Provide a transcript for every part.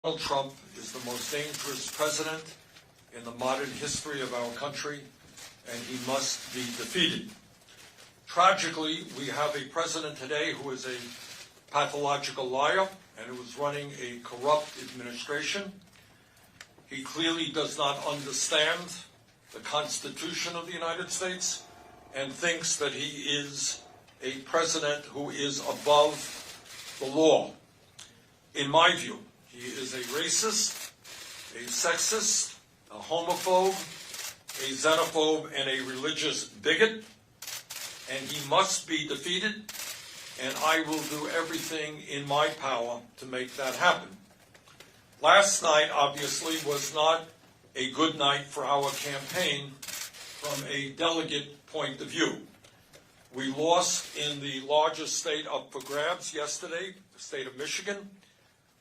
Donald Trump is the most dangerous president in the modern history of our country, and he must be defeated. Tragically, we have a president today who is a pathological liar and who is running a corrupt administration. He clearly does not understand the Constitution of the United States and thinks that he is a president who is above the law. In my view, he is a racist, a sexist, a homophobe, a xenophobe, and a religious bigot, and he must be defeated, and I will do everything in my power to make that happen. Last night, obviously, was not a good night for our campaign from a delegate point of view. We lost in the largest state up for grabs yesterday, the state of Michigan.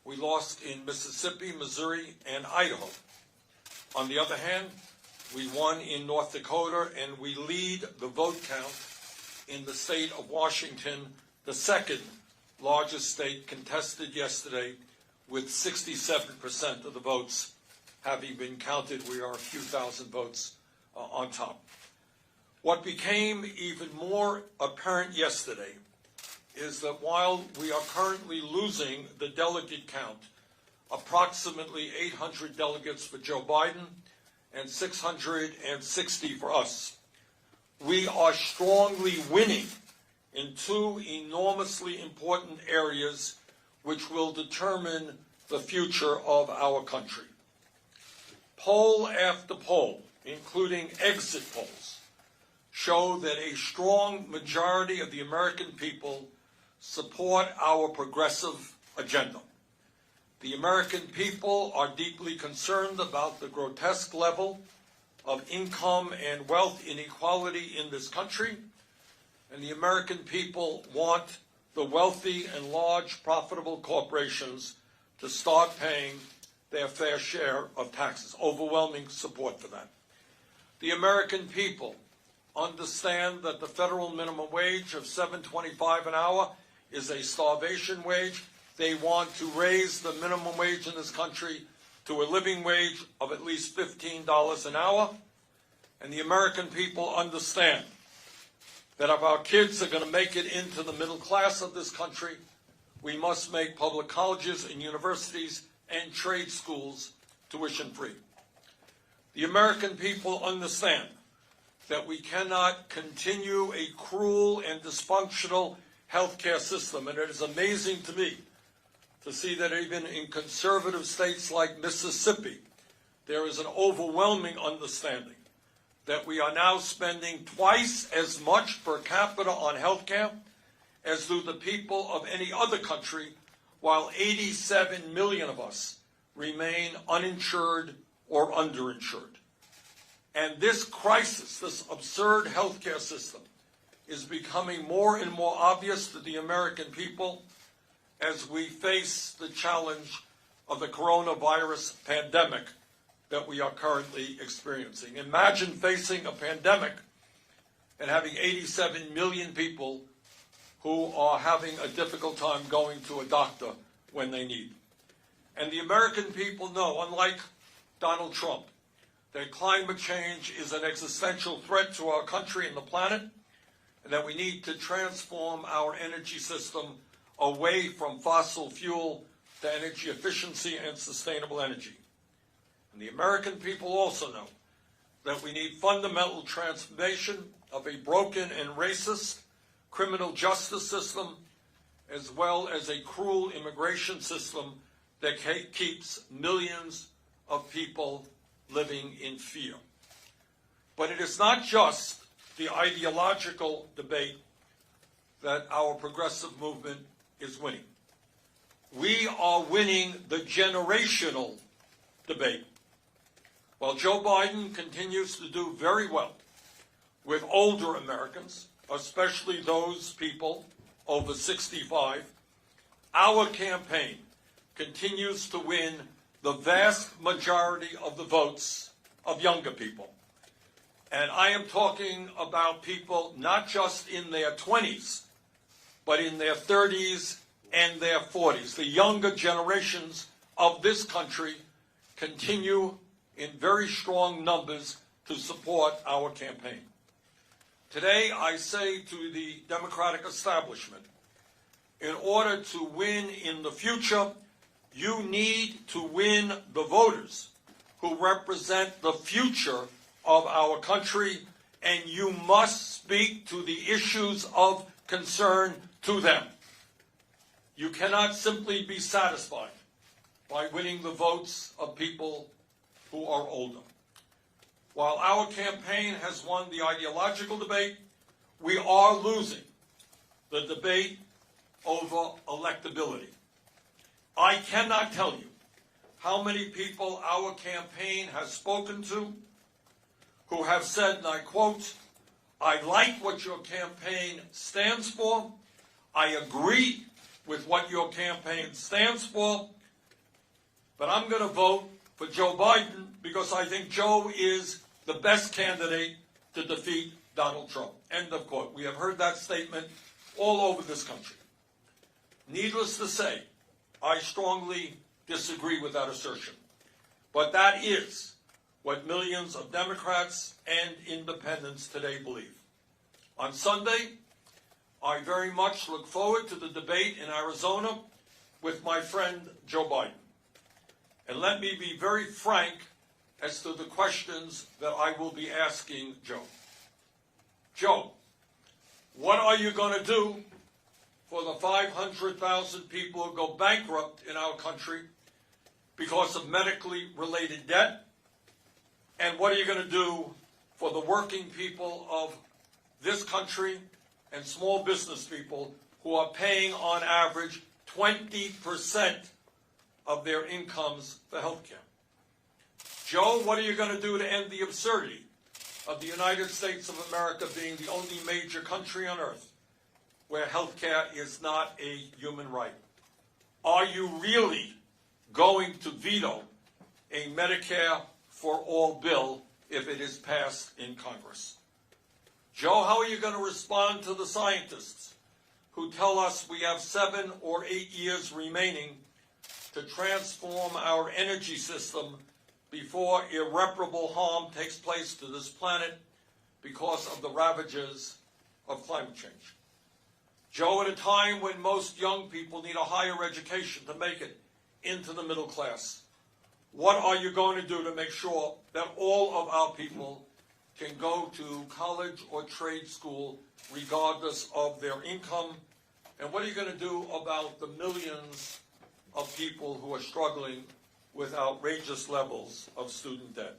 We lost in Mississippi, Missouri, and Idaho. On the other hand, we won in North Dakota, and we lead the vote count in the state of Washington, the second largest state, contested yesterday with 67% of the votes having been counted. We are a few thousand votes on top. What became even more apparent yesterday is that while we are currently losing the delegate count, approximately 800 delegates for Joe Biden and 660 for us, we are strongly winning in two enormously important areas which will determine the future of our country. Poll after poll, including exit polls, show that a strong majority of the American people support our progressive agenda. The American people are deeply concerned about the grotesque level of income and wealth inequality in this country, and the American people want the wealthy and large profitable corporations to start paying their fair share of taxes. Overwhelming support for that. The American people understand that the federal minimum wage of $7.25 an hour is a starvation wage. They want to raise the minimum wage in this country to a living wage of at least $15 an hour. And the American people understand that if our kids are going to make it into the middle class of this country, we must make public colleges and universities and trade schools tuition-free. The American people understand that we cannot continue a cruel and dysfunctional healthcare system, and it is amazing to me to see that even in conservative states like Mississippi, there is an overwhelming understanding that we are now spending twice as much per capita on healthcare as do the people of any other country, while 87 million of us remain uninsured or underinsured. And this crisis, this absurd healthcare system, is becoming more and more obvious to the American people as we face the challenge of the coronavirus pandemic that we are currently experiencing. Imagine facing a pandemic and having 87 million people who are having a difficult time going to a doctor when they need. And the American people know, unlike Donald Trump, that climate change is an existential threat to our country and the planet, and that we need to transform our energy system away from fossil fuel to energy efficiency and sustainable energy. And the American people also know that we need fundamental transformation of a broken and racist criminal justice system, as well as a cruel immigration system that keeps millions of people living in fear. But it is not just the ideological debate that our progressive movement is winning. We are winning the generational debate. While Joe Biden continues to do very well with older Americans, especially those people over 65, our campaign continues to win the vast majority of the votes of younger people. And I am talking about people not just in their 20s, but in their 30s and their 40s. The younger generations of this country continue in very strong numbers to support our campaign. Today, I say to the Democratic establishment, in order to win in the future, you need to win the voters who represent the future of our country, and you must speak to the issues of concern to them. You cannot simply be satisfied by winning the votes of people who are older. While our campaign has won the ideological debate, we are losing the debate over electability. I cannot tell you how many people our campaign has spoken to who have said, and I quote, "I like what your campaign stands for. I agree with what your campaign stands for, but I'm going to vote for Joe Biden because I think Joe is the best candidate to defeat Donald Trump." End of quote. We have heard that statement all over this country. Needless to say, I strongly disagree with that assertion. But that is what millions of Democrats and independents today believe. On Sunday, I very much look forward to the debate in Arizona with my friend Joe Biden. And let me be very frank as to the questions that I will be asking Joe. Joe, what are you going to do for the 500,000 people who go bankrupt in our country because of medically related debt? And what are you going to do for the working people of this country and small business people who are paying on average 20% of their incomes for health care? Joe, what are you going to do to end the absurdity of the United States of America being the only major country on earth where health care is not a human right? Are you really going to veto a Medicare for all bill if it is passed in Congress? Joe, how are you going to respond to the scientists who tell us we have 7 or 8 years remaining to transform our energy system before irreparable harm takes place to this planet because of the ravages of climate change? Joe, at a time when most young people need a higher education to make it into the middle class, what are you going to do to make sure that all of our people can go to college or trade school regardless of their income? And what are you going to do about the millions of people who are struggling with outrageous levels of student debt?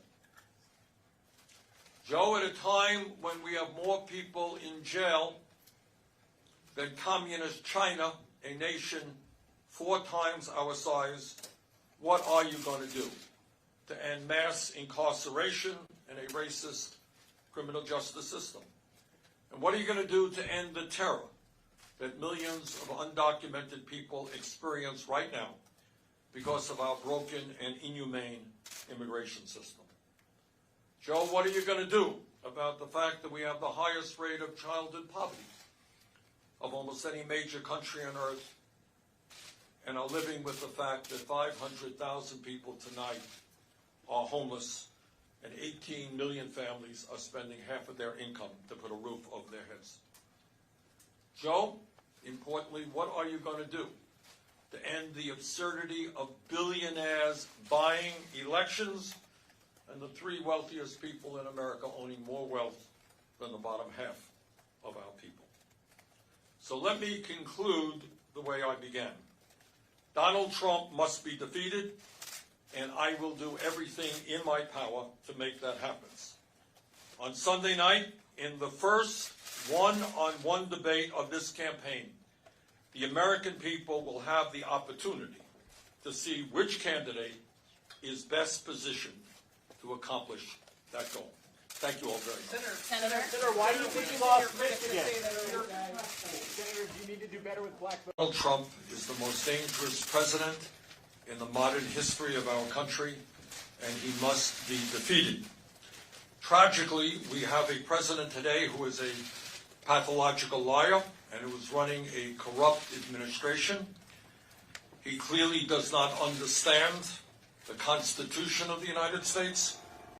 Joe, at a time when we have more people in jail than communist China, a nation 4 times our size, what are you going to do to end mass incarceration and a racist criminal justice system? And what are you going to do to end the terror that millions of undocumented people experience right now because of our broken and inhumane immigration system? Joe, what are you going to do about the fact that we have the highest rate of childhood poverty of almost any major country on earth, and are living with the fact that 500,000 people tonight are homeless and 18 million families are spending half of their income to put a roof over their heads? Joe, importantly, what are you going to do to end the absurdity of billionaires buying elections and the 3 wealthiest people in America owning more wealth than the bottom half of our people? So let me conclude the way I began. Donald Trump must be defeated, and I will do everything in my power to make that happen. On Sunday night, in the first one-on-one debate of this campaign, the American people will have the opportunity to see which candidate is best positioned to accomplish that goal. Thank you all very much. Senator, why do you think you lost Michigan? Senator, do you need to do better with black voters? Donald Trump is the most dangerous president in the modern history of our country, and he must be defeated. Tragically, we have a president today who is a pathological liar and who is running a corrupt administration. He clearly does not understand the Constitution of the United States.